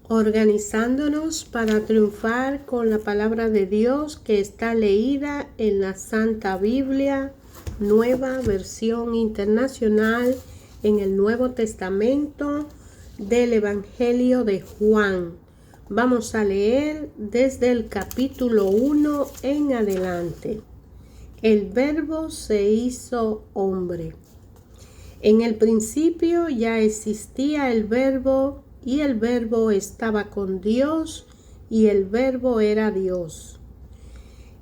organizándonos para triunfar con la palabra de Dios que está leída en la Santa Biblia, nueva versión internacional, en el Nuevo Testamento del Evangelio de Juan. Vamos a leer desde el capítulo 1 en adelante. El Verbo se hizo hombre. En el principio ya existía el Verbo, y el Verbo estaba con Dios, y el Verbo era Dios.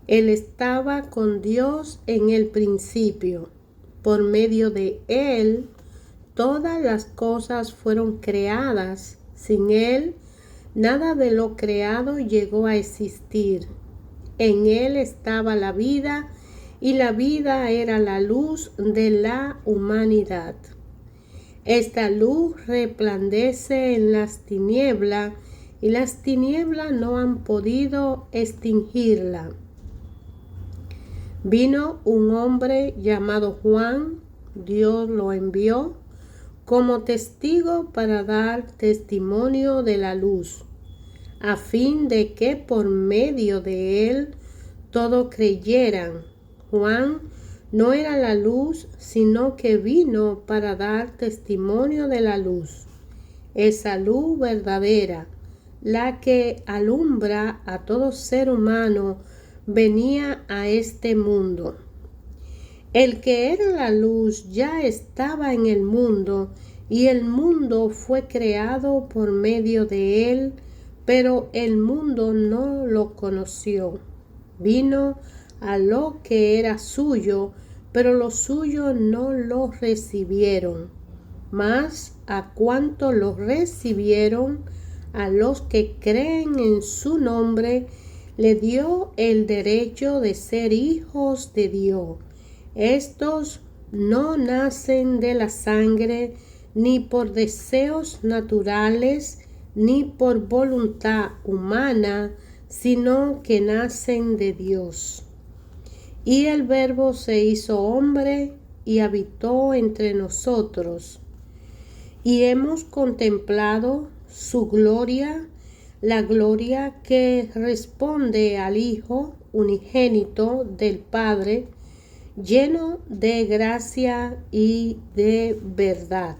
Él estaba con Dios en el principio. Por medio de Él, todas las cosas fueron creadas. Sin Él, nada de lo creado llegó a existir. En Él estaba la vida, y la vida era la luz de la humanidad. Esta luz resplandece en las tinieblas, y las tinieblas no han podido extinguirla. Vino un hombre llamado Juan, Dios lo envió como testigo para dar testimonio de la luz, a fin de que por medio de él todos creyeran. Juan no era la luz, sino que vino para dar testimonio de la luz. Esa luz verdadera, la que alumbra a todo ser humano, venía a este mundo. El que era la luz ya estaba en el mundo, y el mundo fue creado por medio de él, pero el mundo no lo conoció. Vino a lo que era suyo, pero los suyos no lo recibieron. Mas a cuanto lo recibieron, a los que creen en su nombre, le dio el derecho de ser hijos de Dios. Estos no nacen de la sangre, ni por deseos naturales, ni por voluntad humana, sino que nacen de Dios. Y el Verbo se hizo hombre y habitó entre nosotros. Y hemos contemplado su gloria, la gloria que responde al Hijo unigénito del Padre, lleno de gracia y de verdad.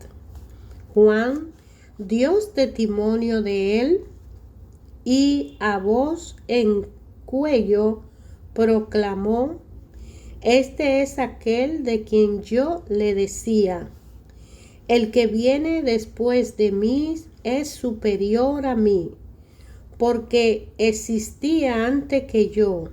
Juan dio testimonio de él, y a voz en cuello proclamó: Este es aquel de quien yo le decía, el que viene después de mí es superior a mí, porque existía antes que yo.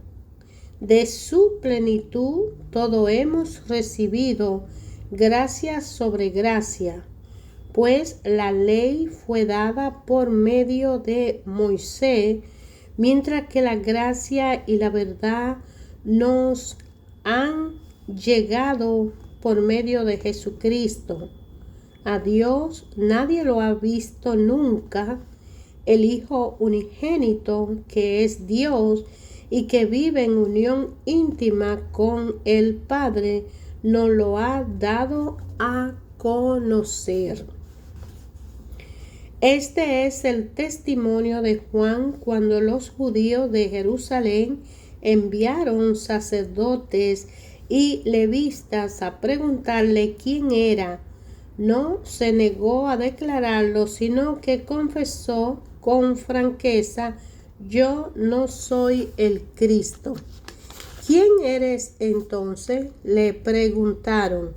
De su plenitud todo hemos recibido gracia sobre gracia, pues la ley fue dada por medio de Moisés, mientras que la gracia y la verdad nos han llegado por medio de Jesucristo. A Dios nadie lo ha visto nunca. El Hijo unigénito, que es Dios y que vive en unión íntima con el Padre, nos lo ha dado a conocer. Este es el testimonio de Juan cuando los judíos de Jerusalén enviaron sacerdotes y levitas a preguntarle quién era. No se negó a declararlo, sino que confesó con franqueza: Yo no soy el Cristo. ¿Quién eres entonces?, le preguntaron.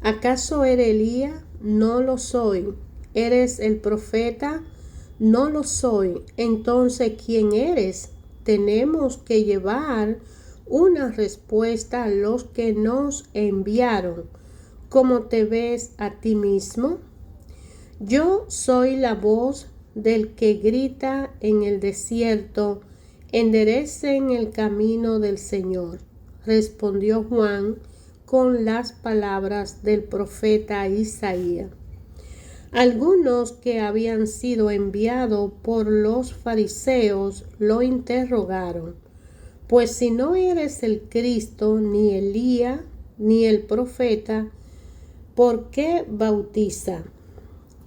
¿Acaso eres Elías? No lo soy. ¿Eres el profeta? No lo soy. Entonces, ¿quién eres? Tenemos que llevar una respuesta a los que nos enviaron. ¿Cómo te ves a ti mismo? Yo soy la voz del que grita en el desierto: enderecen el camino del Señor. Respondió Juan con las palabras del profeta Isaías. Algunos que habían sido enviados por los fariseos lo interrogaron: Pues si no eres el Cristo, ni Elías, ni el profeta, ¿por qué bautiza?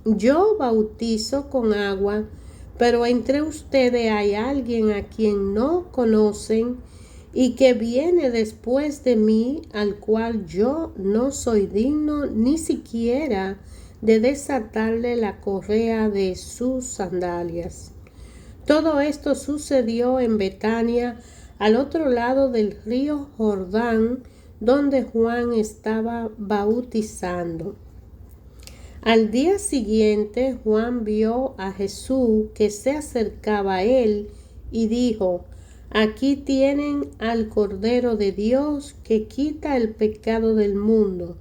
Yo bautizo con agua, Pero entre ustedes hay alguien a quien no conocen y que viene después de mí, al cual yo no soy digno ni siquiera de desatarle la correa de sus sandalias. Todo esto sucedió en Betania, al otro lado del río Jordán, donde Juan estaba bautizando. Al día siguiente, Juan vio a Jesús que se acercaba a él y dijo: Aquí tienen al Cordero de Dios que quita el pecado del mundo.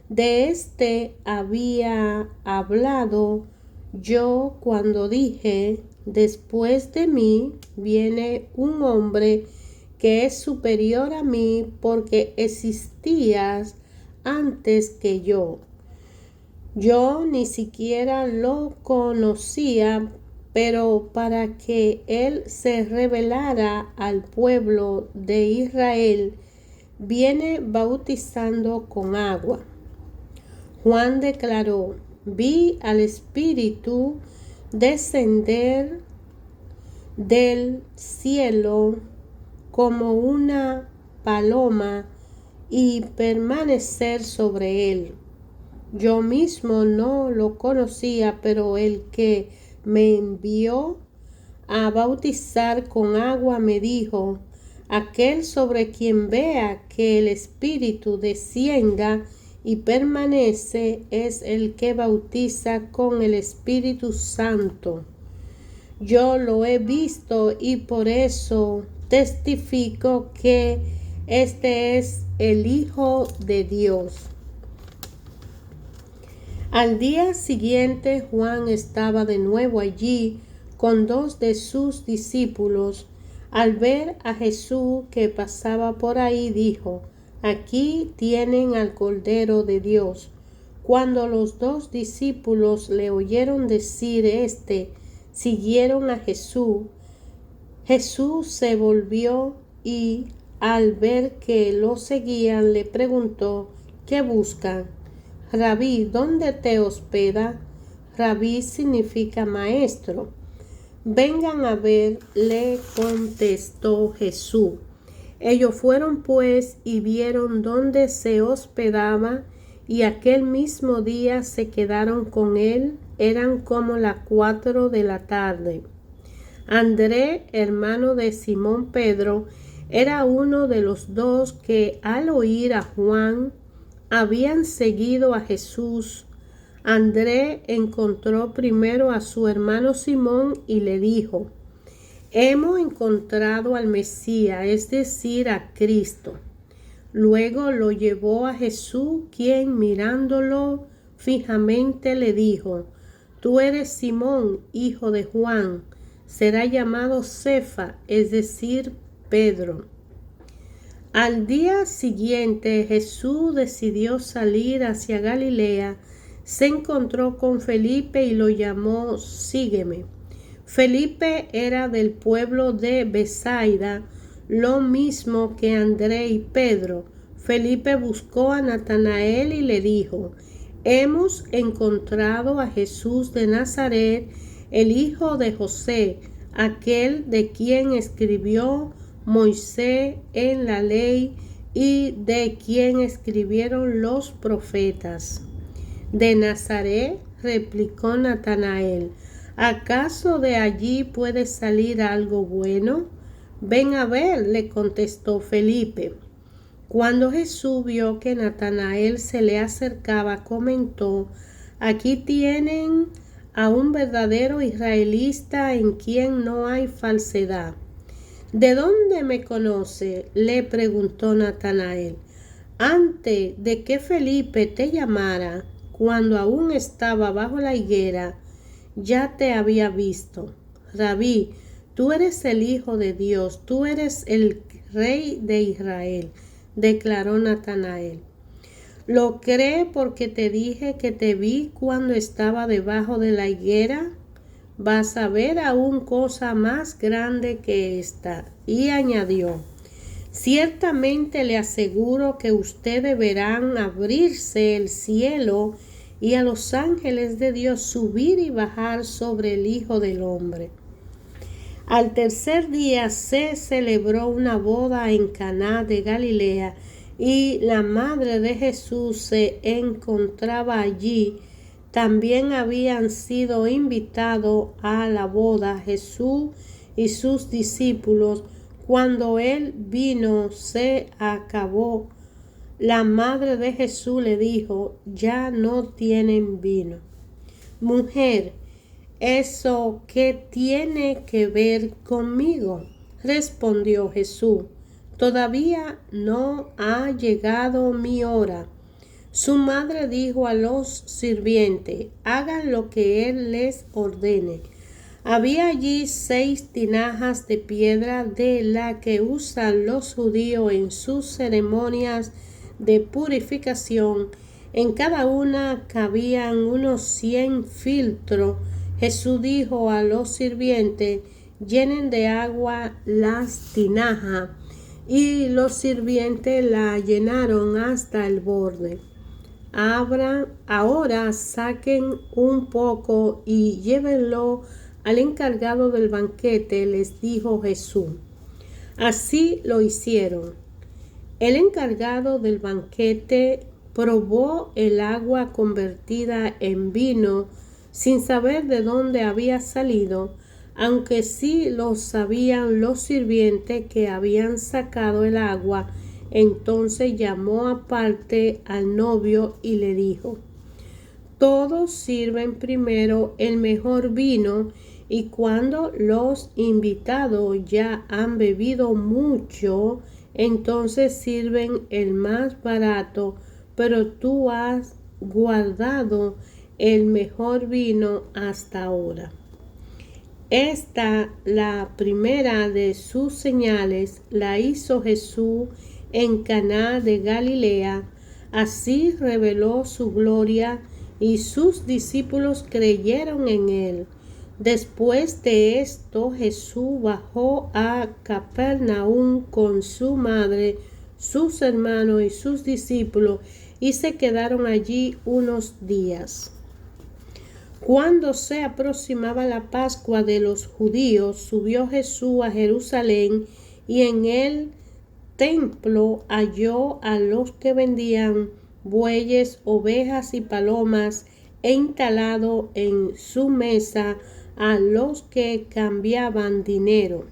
De este había hablado yo cuando dije: después de mí viene un hombre que es superior a mí porque existía antes que yo. Yo ni siquiera lo conocía, pero para que él se revelara al pueblo de Israel, viene bautizando con agua. Juan declaró: vi al Espíritu descender del cielo como una paloma y permanecer sobre él. Yo mismo no lo conocía, pero el que me envió a bautizar con agua me dijo: aquel sobre quien vea que el Espíritu descienda y permanece es el que bautiza con el Espíritu Santo. Yo lo he visto y por eso testifico que este es el Hijo de Dios. Al día siguiente, Juan estaba de nuevo allí con 2 de sus discípulos. Al ver a Jesús que pasaba por ahí, dijo: aquí tienen al Cordero de Dios. Cuando los 2 discípulos le oyeron decir siguieron a Jesús. Jesús se volvió y, al ver que lo seguían, le preguntó: ¿qué buscan? Rabí, ¿dónde te hospeda? Rabí significa maestro. Vengan a ver, le contestó Jesús. Ellos fueron pues y vieron dónde se hospedaba, y aquel mismo día se quedaron con él. Eran como las 4 de la tarde. Andrés, hermano de Simón Pedro, era uno de los 2 que al oír a Juan habían seguido a Jesús. Andrés encontró primero a su hermano Simón y le dijo: hemos encontrado al Mesías, es decir, a Cristo. Luego lo llevó a Jesús, quien mirándolo fijamente le dijo: tú eres Simón, hijo de Juan, será llamado Cefa, es decir, Pedro. Al día siguiente Jesús decidió salir hacia Galilea. Se encontró con Felipe y lo llamó: sígueme. Felipe era del pueblo de Betsaida, lo mismo que Andrés y Pedro. Felipe buscó a Natanael y le dijo: hemos encontrado a Jesús de Nazaret, el hijo de José, aquel de quien escribió Moisés en la ley y de quien escribieron los profetas. ¿De Nazaret?, replicó Natanael. ¿Acaso de allí puede salir algo bueno? Ven a ver, le contestó Felipe. Cuando Jesús vio que Natanael se le acercaba, comentó: aquí tienen a un verdadero israelita en quien no hay falsedad. ¿De dónde me conoce?, le preguntó Natanael. Antes de que Felipe te llamara, cuando aún estaba bajo la higuera, ya te había visto. Rabí, tú eres el Hijo de Dios, tú eres el Rey de Israel, declaró Natanael. ¿Lo cree porque te dije que te vi cuando estaba debajo de la higuera? Vas a ver aún cosa más grande que esta. Y añadió: ciertamente le aseguro que ustedes verán abrirse el cielo y a los ángeles de Dios subir y bajar sobre el Hijo del Hombre. Al tercer día se celebró una boda en Caná de Galilea, y la madre de Jesús se encontraba allí. También habían sido invitados a la boda Jesús y sus discípulos. Cuando el vino se acabó, la madre de Jesús le dijo: ya no tienen vino. Mujer, ¿eso qué tiene que ver conmigo? Respondió Jesús: todavía no ha llegado mi hora. Su madre dijo a los sirvientes: hagan lo que él les ordene. Había allí 6 tinajas de piedra de la que usan los judíos en sus ceremonias de purificación. En cada una cabían unos 100 filtros. Jesús dijo a los sirvientes: llenen de agua las tinajas. Y los sirvientes la llenaron hasta el borde. Ahora saquen un poco y llévenlo al encargado del banquete, les dijo Jesús. Así lo hicieron. El encargado del banquete probó el agua convertida en vino sin saber de dónde había salido, aunque sí lo sabían los sirvientes que habían sacado el agua. Entonces llamó aparte al novio y le dijo: todos sirven primero el mejor vino, y cuando los invitados ya han bebido mucho, entonces sirven el más barato, pero tú has guardado el mejor vino hasta ahora. Esta, la primera de sus señales, la hizo Jesús en Caná de Galilea. Así reveló su gloria y sus discípulos creyeron en él. Después de esto, Jesús bajó a Capernaum con su madre, sus hermanos y sus discípulos, y se quedaron allí unos días. Cuando se aproximaba la Pascua de los judíos, subió Jesús a Jerusalén, y en el templo halló a los que vendían bueyes, ovejas y palomas, e instalado en su mesa a los que cambiaban dinero.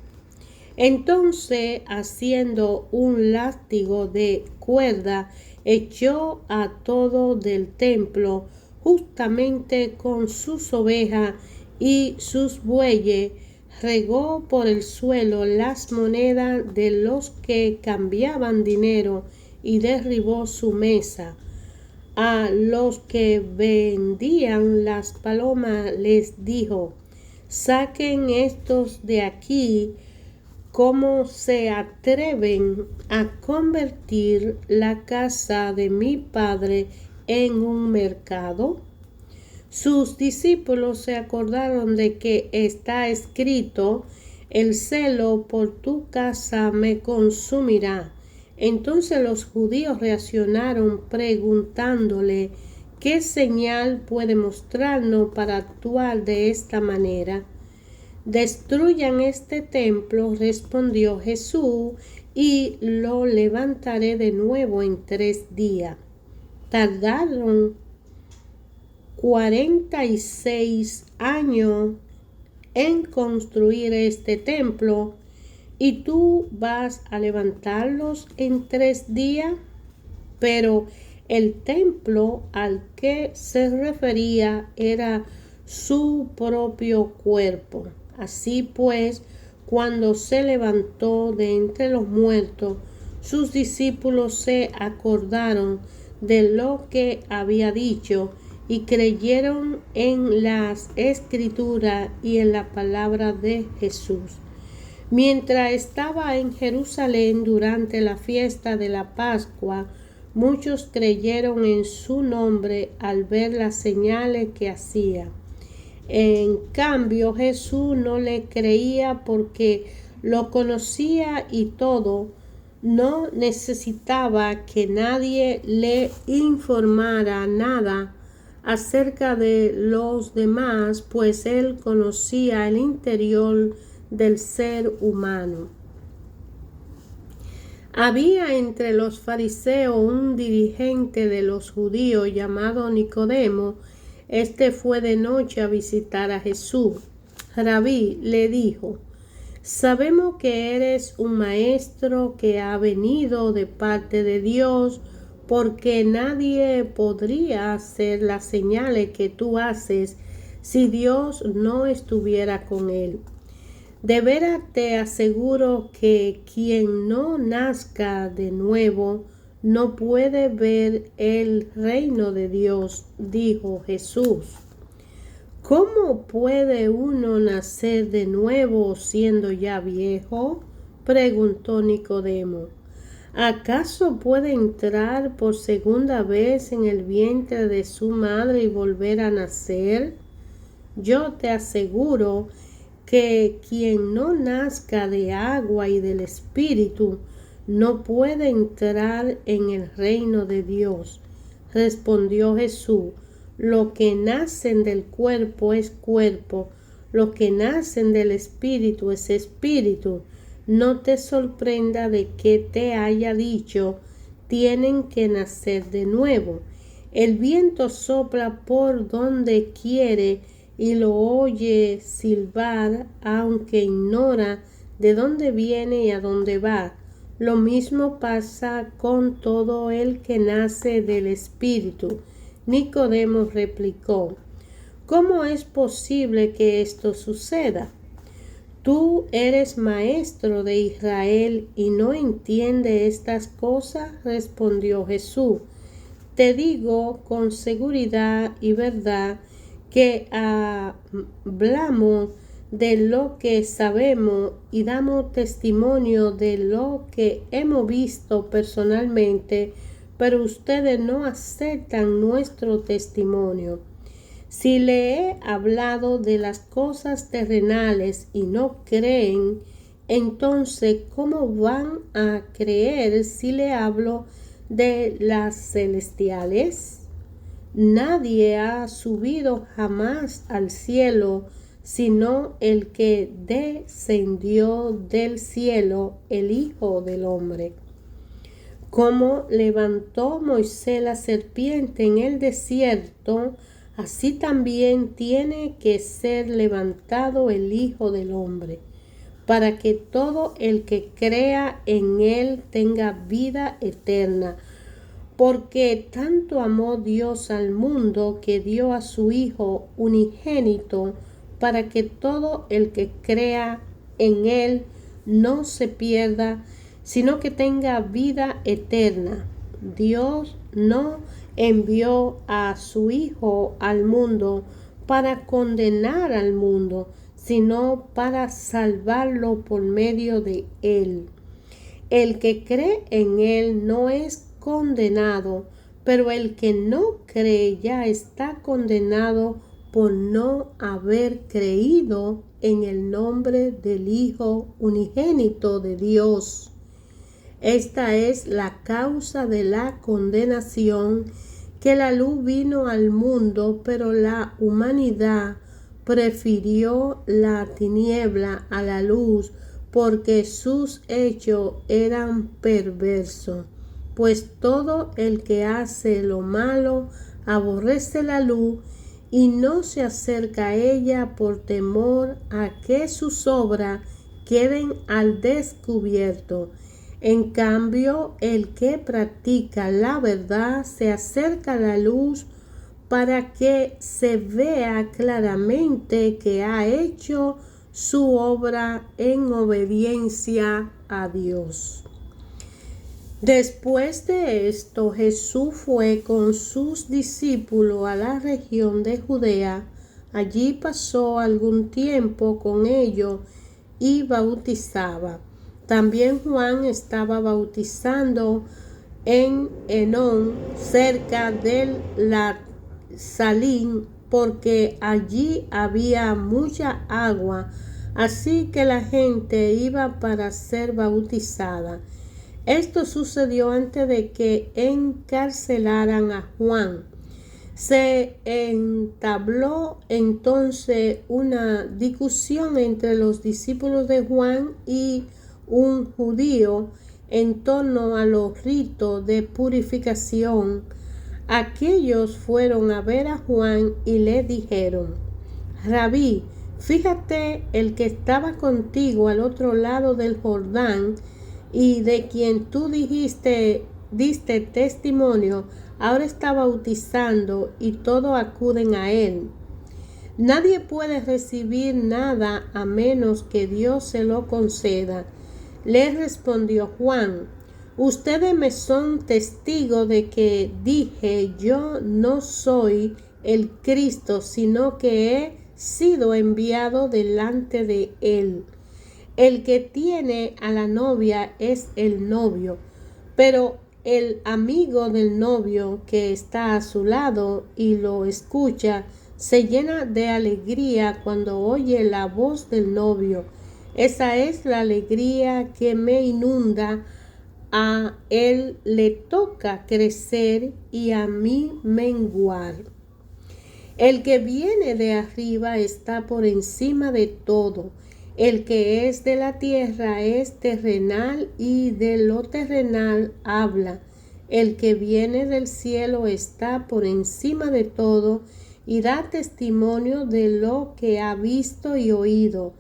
Entonces, haciendo un látigo de cuerda, echó a todo del templo, justamente con sus ovejas y sus bueyes, regó por el suelo las monedas de los que cambiaban dinero y derribó su mesa. A los que vendían las palomas les dijo: saquen estos de aquí. ¿Cómo se atreven a convertir la casa de mi Padre en un mercado? Sus discípulos se acordaron de que está escrito: el celo por tu casa me consumirá. Entonces los judíos reaccionaron preguntándole: ¿qué señal puede mostrarnos para actuar de esta manera? Destruyan este templo, respondió Jesús, y lo levantaré de nuevo en 3 días. Tardaron 46 años en construir este templo, y tú vas a levantarlos en 3 días. Pero el templo al que se refería era su propio cuerpo. Así pues, cuando se levantó de entre los muertos, sus discípulos se acordaron de lo que había dicho y creyeron en las Escrituras y en la palabra de Jesús. Mientras estaba en Jerusalén durante la fiesta de la Pascua, muchos creyeron en su nombre al ver las señales que hacía. En cambio, Jesús no le creía porque lo conocía y todo. No necesitaba que nadie le informara nada. acerca de los demás, pues él conocía el interior del ser humano. Había entre los fariseos un dirigente de los judíos llamado Nicodemo. Este fue de noche a visitar a Jesús. Rabí, le dijo, sabemos que eres un maestro que ha venido de parte de Dios, porque nadie podría hacer las señales que tú haces si Dios no estuviera con él. De veras te aseguro que quien no nazca de nuevo no puede ver el reino de Dios, dijo Jesús. ¿Cómo puede uno nacer de nuevo siendo ya viejo? Preguntó Nicodemo. ¿Acaso puede entrar por segunda vez en el vientre de su madre y volver a nacer? Yo te aseguro que quien no nazca de agua y del Espíritu no puede entrar en el reino de Dios. Respondió Jesús, lo que nacen del cuerpo es cuerpo, lo que nacen del Espíritu es espíritu. No te sorprenda de que te haya dicho, tienen que nacer de nuevo. El viento sopla por donde quiere y lo oye silbar, aunque ignora de dónde viene y a dónde va. Lo mismo pasa con todo el que nace del Espíritu. Nicodemo replicó, ¿cómo es posible que esto suceda? Tú eres maestro de Israel y no entiendes estas cosas, respondió Jesús. Te digo con seguridad y verdad que hablamos de lo que sabemos y damos testimonio de lo que hemos visto personalmente, pero ustedes no aceptan nuestro testimonio. Si le he hablado de las cosas terrenales y no creen, entonces ¿cómo van a creer si le hablo de las celestiales? Nadie ha subido jamás al cielo, sino el que descendió del cielo, el Hijo del Hombre. Como levantó Moisés la serpiente en el desierto, así también tiene que ser levantado el Hijo del Hombre, para que todo el que crea en él tenga vida eterna. Porque tanto amó Dios al mundo que dio a su Hijo unigénito, para que todo el que crea en él no se pierda, sino que tenga vida eterna. Dios no envió a su Hijo al mundo para condenar al mundo, sino para salvarlo por medio de él. El que cree en él no es condenado, pero el que no cree ya está condenado por no haber creído en el nombre del Hijo unigénito de Dios. Esta es la causa de la condenación, que la luz vino al mundo, pero la humanidad prefirió la tiniebla a la luz, porque sus hechos eran perversos. Pues todo el que hace lo malo aborrece la luz y no se acerca a ella por temor a que sus obras queden al descubierto. En cambio, el que practica la verdad se acerca a la luz para que se vea claramente que ha hecho su obra en obediencia a Dios. Después de esto, Jesús fue con sus discípulos a la región de Judea. Allí pasó algún tiempo con ellos y bautizaba. También Juan estaba bautizando en Enón, cerca del Salín, porque allí había mucha agua, así que la gente iba para ser bautizada. Esto sucedió antes de que encarcelaran a Juan. Se entabló entonces una discusión entre los discípulos de Juan y un judío en torno a los ritos de purificación. Aquellos fueron a ver a Juan y le dijeron: Rabí, fíjate, el que estaba contigo al otro lado del Jordán y de quien tú diste testimonio, ahora está bautizando y todos acuden a él. Nadie puede recibir nada a menos que Dios se lo conceda. Le respondió Juan: ustedes me son testigos de que dije: yo no soy el Cristo, sino que he sido enviado delante de él. El que tiene a la novia es el novio, pero el amigo del novio que está a su lado y lo escucha se llena de alegría cuando oye la voz del novio. Esa es la alegría que me inunda. A él le toca crecer y a mí menguar. El que viene de arriba está por encima de todo. El que es de la tierra es terrenal y de lo terrenal habla. El que viene del cielo está por encima de todo y da testimonio de lo que ha visto y oído,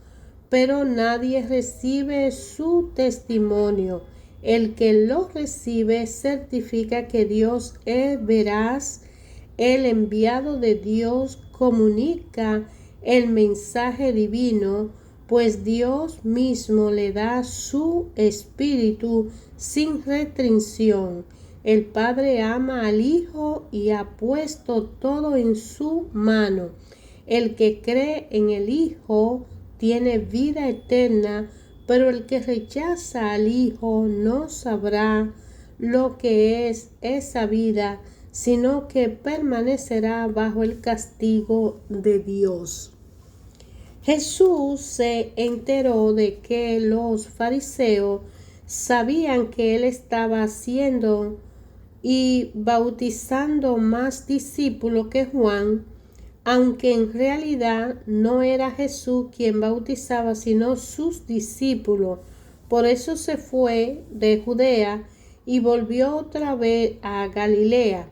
pero nadie recibe su testimonio. El que lo recibe certifica que Dios es veraz. El enviado de Dios comunica el mensaje divino, pues Dios mismo le da su espíritu sin restricción. El Padre ama al Hijo y ha puesto todo en su mano. El que cree en el Hijo tiene vida eterna, pero el que rechaza al Hijo no sabrá lo que es esa vida, sino que permanecerá bajo el castigo de Dios. Jesús se enteró de que los fariseos sabían que él estaba haciendo y bautizando más discípulos que Juan, aunque en realidad no era Jesús quien bautizaba, sino sus discípulos. Por eso se fue de Judea y volvió otra vez a Galilea.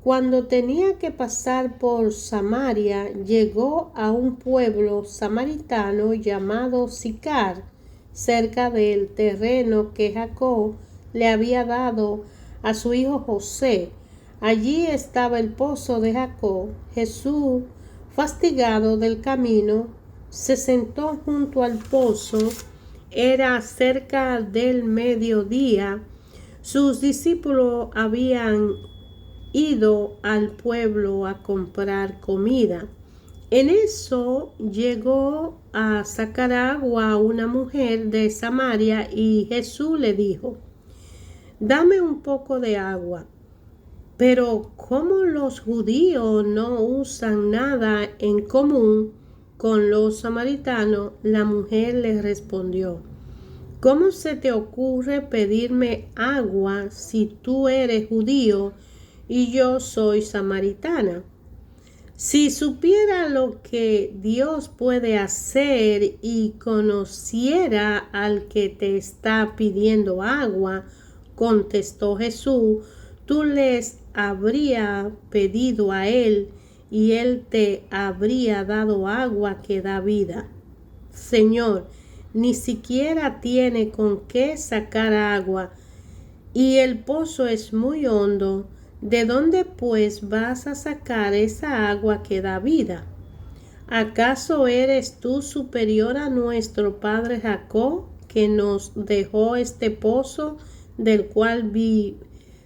Cuando tenía que pasar por Samaria, llegó a un pueblo samaritano llamado Sicar, cerca del terreno que Jacob le había dado a su hijo José. Allí estaba el pozo de Jacob. Jesús, fatigado del camino, se sentó junto al pozo. Era cerca del mediodía. Sus discípulos habían ido al pueblo a comprar comida. En eso llegó a sacar agua a una mujer de Samaria y Jesús le dijo: dame un poco de agua. Pero como los judíos no usan nada en común con los samaritanos, la mujer le respondió: ¿cómo se te ocurre pedirme agua si tú eres judío y yo soy samaritana? Si supiera lo que Dios puede hacer y conociera al que te está pidiendo agua, contestó Jesús, tú les habría pedido a él y él te habría dado agua que da vida. Señor, ni siquiera tiene con qué sacar agua y el pozo es muy hondo. ¿De dónde pues vas a sacar esa agua que da vida? ¿Acaso eres tú superior a nuestro padre Jacob, que nos dejó este pozo del cual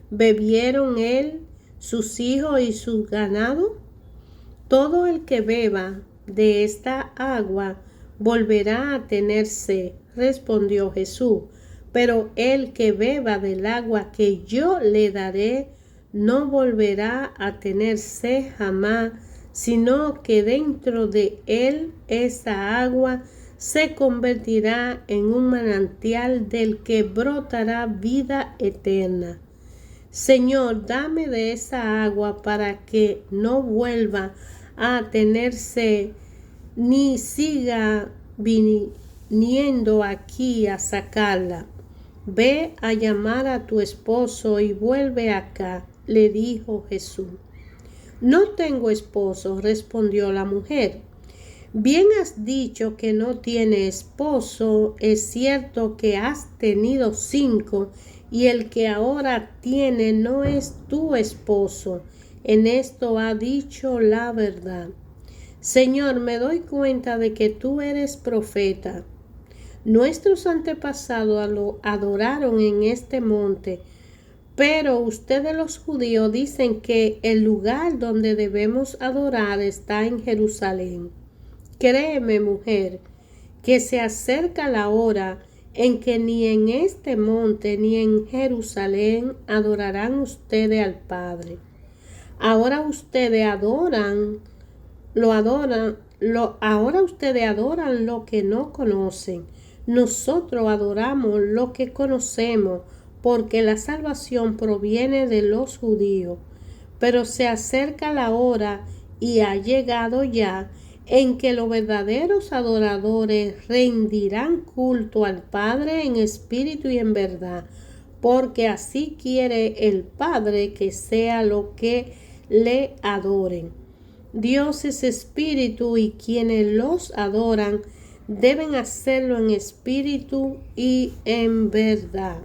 bebieron él, sus hijos y su ganado? Todo el que beba de esta agua volverá a tener sed, respondió Jesús, pero el que beba del agua que yo le daré no volverá a tener sed jamás, sino que dentro de él esa agua se convertirá en un manantial del que brotará vida eterna. Señor, dame de esa agua para que no vuelva a tenerse ni siga viniendo aquí a sacarla. Ve a llamar a tu esposo y vuelve acá, le dijo Jesús. No tengo esposo, respondió la mujer. Bien has dicho que no tiene esposo. Es cierto que has tenido 5 y el que ahora tiene no es tu esposo. En esto ha dicho la verdad. Señor, me doy cuenta de que tú eres profeta. Nuestros antepasados lo adoraron en este monte, pero ustedes los judíos dicen que el lugar donde debemos adorar está en Jerusalén. Créeme, mujer, que se acerca la hora en que ni en este monte ni en Jerusalén adorarán ustedes al Padre. Ahora ustedes adoran lo que no conocen. Nosotros adoramos lo que conocemos, porque la salvación proviene de los judíos. Pero se acerca la hora, y ha llegado ya, en que los verdaderos adoradores rendirán culto al Padre en espíritu y en verdad, porque así quiere el Padre que sea lo que le adoren. Dios es espíritu y quienes los adoran deben hacerlo en espíritu y en verdad.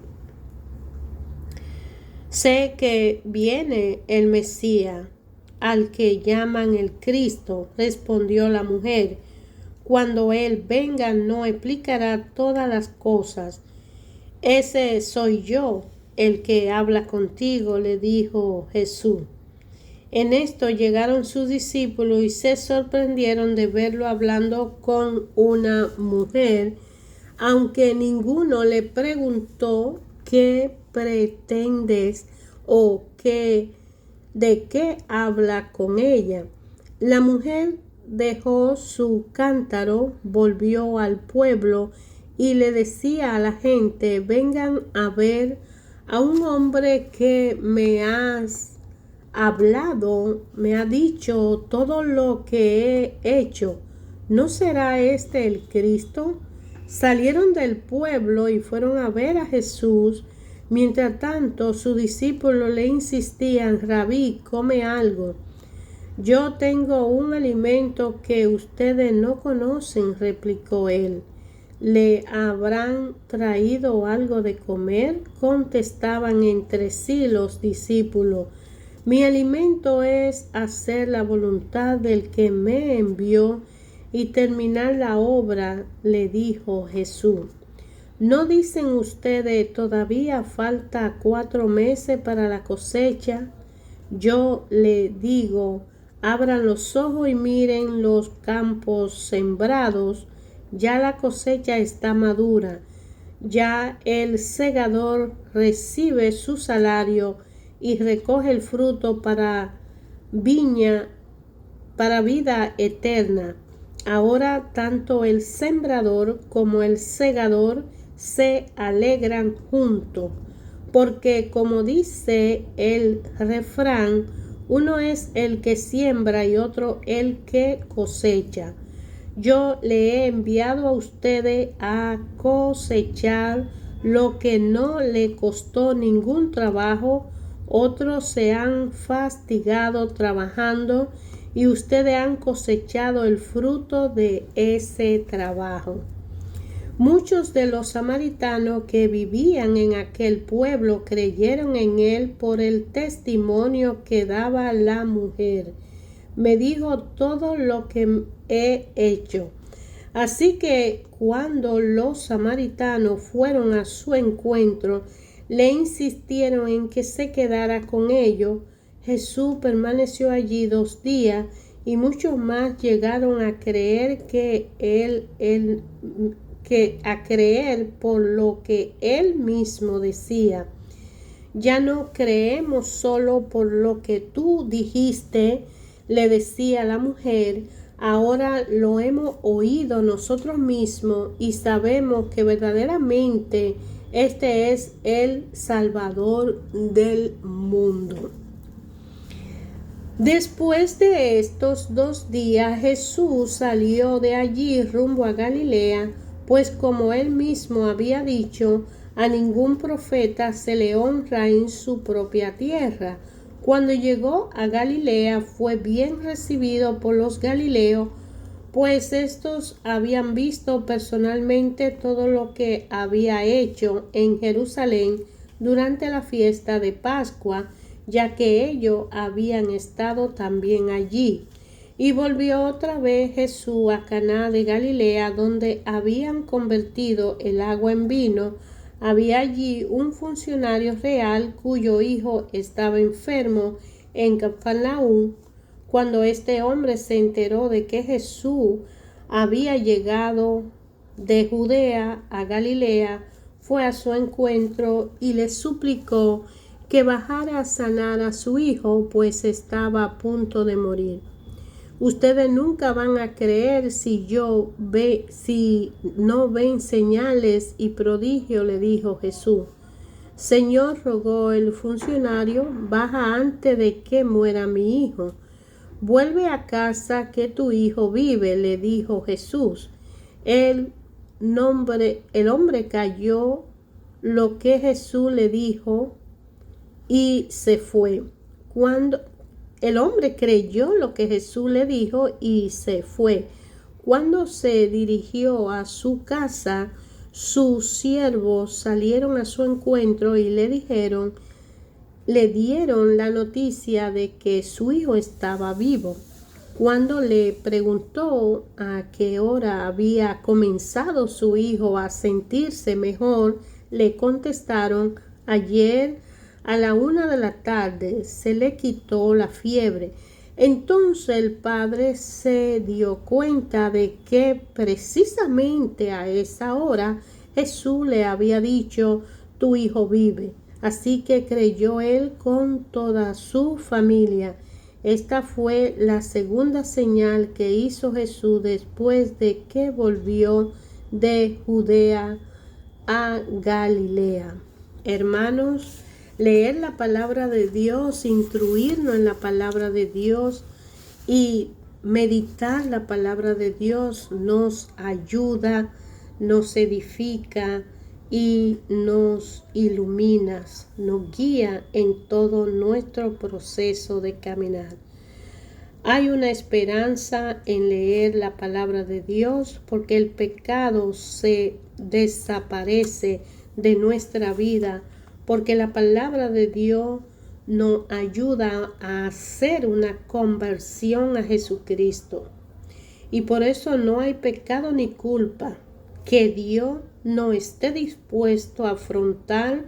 Sé que viene el Mesías, al que llaman el Cristo, respondió la mujer. Cuando Él venga nos explicará todas las cosas. Ese soy yo, el que habla contigo, le dijo Jesús. En esto llegaron sus discípulos y se sorprendieron de verlo hablando con una mujer, aunque ninguno le preguntó qué pretendes o de qué habla con ella. La mujer dejó su cántaro, volvió al pueblo y le decía a la gente: vengan a ver a un hombre que me ha dicho todo lo que he hecho. ¿No será este el Cristo? Salieron del pueblo y fueron a ver a Jesús. Mientras tanto, sus discípulos le insistían: Rabí, come algo. Yo tengo un alimento que ustedes no conocen, replicó él. ¿Le habrán traído algo de comer? Contestaban entre sí los discípulos. Mi alimento es hacer la voluntad del que me envió y terminar la obra, le dijo Jesús. ¿No dicen ustedes todavía falta 4 meses para la cosecha? Yo le digo, abran los ojos y miren los campos sembrados, ya la cosecha está madura, ya el segador recibe su salario y recoge el fruto para vida eterna. Ahora tanto el sembrador como el segador se alegran juntos, porque como dice el refrán, uno es el que siembra y otro el que cosecha. Yo le he enviado a ustedes a cosechar lo que no le costó ningún trabajo. Otros se han fatigado trabajando y ustedes han cosechado el fruto de ese trabajo. Muchos de los samaritanos que vivían en aquel pueblo creyeron en él por el testimonio que daba la mujer. Me dijo todo lo que he hecho. Así que cuando los samaritanos fueron a su encuentro, le insistieron en que se quedara con ellos. Jesús permaneció allí 2 días y muchos más llegaron a creer por lo que él mismo decía. Ya no creemos solo por lo que tú dijiste, le decía la mujer, ahora lo hemos oído nosotros mismos y sabemos que verdaderamente Este es el Salvador del mundo. Después de estos 2 días, Jesús salió de allí rumbo a Galilea, pues como él mismo había dicho, a ningún profeta se le honra en su propia tierra. Cuando llegó a Galilea, fue bien recibido por los galileos, pues estos habían visto personalmente todo lo que había hecho en Jerusalén durante la fiesta de Pascua, ya que ellos habían estado también allí. Y volvió otra vez Jesús a Caná de Galilea, donde habían convertido el agua en vino. Había allí un funcionario real cuyo hijo estaba enfermo en Cafarnaúm. Cuando este hombre se enteró de que Jesús había llegado de Judea a Galilea, fue a su encuentro y le suplicó que bajara a sanar a su hijo, pues estaba a punto de morir. Ustedes nunca van a creer si no ven señales y prodigios, le dijo Jesús. Señor, rogó el funcionario, baja antes de que muera mi hijo. Vuelve a casa que tu hijo vive, le dijo Jesús. El hombre cayó lo que Jesús le dijo y se fue. El hombre creyó lo que Jesús le dijo y se fue. Cuando se dirigió a su casa, sus siervos salieron a su encuentro y le dieron la noticia de que su hijo estaba vivo. Cuando le preguntó a qué hora había comenzado su hijo a sentirse mejor, le contestaron: ayer a la 1 de la tarde se le quitó la fiebre. Entonces el padre se dio cuenta de que precisamente a esa hora Jesús le había dicho: tu hijo vive. Así que creyó él con toda su familia. Esta fue la segunda señal que hizo Jesús después de que volvió de Judea a Galilea. Hermanos, leer la palabra de Dios, instruirnos en la palabra de Dios y meditar la palabra de Dios nos ayuda, nos edifica y nos ilumina, nos guía en todo nuestro proceso de caminar. Hay una esperanza en leer la palabra de Dios porque el pecado se desaparece de nuestra vida, porque la palabra de Dios nos ayuda a hacer una conversión a Jesucristo. Y por eso no hay pecado ni culpa que Dios no esté dispuesto a afrontar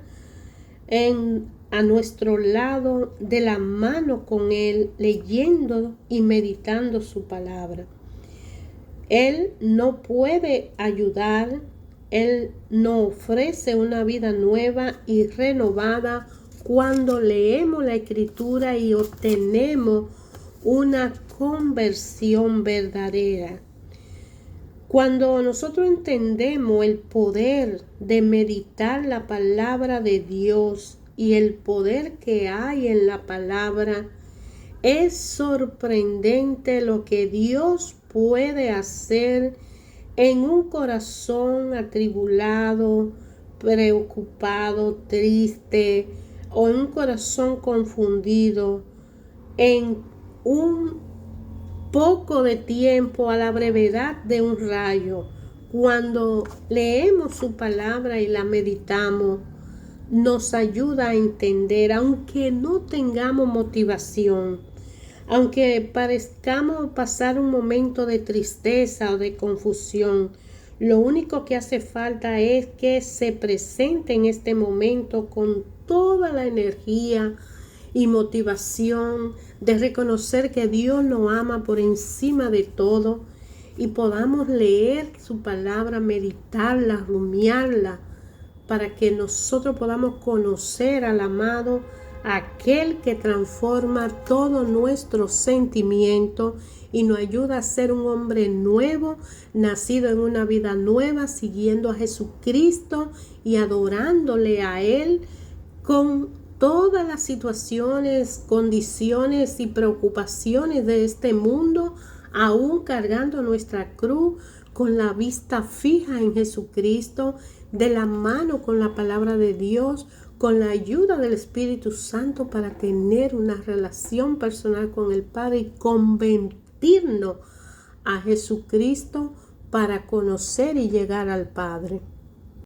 a nuestro lado, de la mano con Él, leyendo y meditando su palabra. Él no puede ayudar, Él nos ofrece una vida nueva y renovada cuando leemos la Escritura y obtenemos una conversión verdadera. Cuando nosotros entendemos el poder de meditar la palabra de Dios y el poder que hay en la palabra, es sorprendente lo que Dios puede hacer en un corazón atribulado, preocupado, triste, o en un corazón confundido. En un poco de tiempo, a la brevedad de un rayo, cuando leemos su palabra y la meditamos, nos ayuda a entender, aunque no tengamos motivación, aunque parezcamos pasar un momento de tristeza o de confusión, lo único que hace falta es que se presente en este momento con toda la energía y motivación de reconocer que Dios nos ama por encima de todo y podamos leer su palabra, meditarla, rumiarla, para que nosotros podamos conocer al amado, aquel que transforma todo nuestro sentimiento y nos ayuda a ser un hombre nuevo, nacido en una vida nueva, siguiendo a Jesucristo y adorándole a Él con todas las situaciones, condiciones y preocupaciones de este mundo, aún cargando nuestra cruz con la vista fija en Jesucristo, de la mano con la palabra de Dios, con la ayuda del Espíritu Santo para tener una relación personal con el Padre y convertirnos a Jesucristo para conocer y llegar al Padre.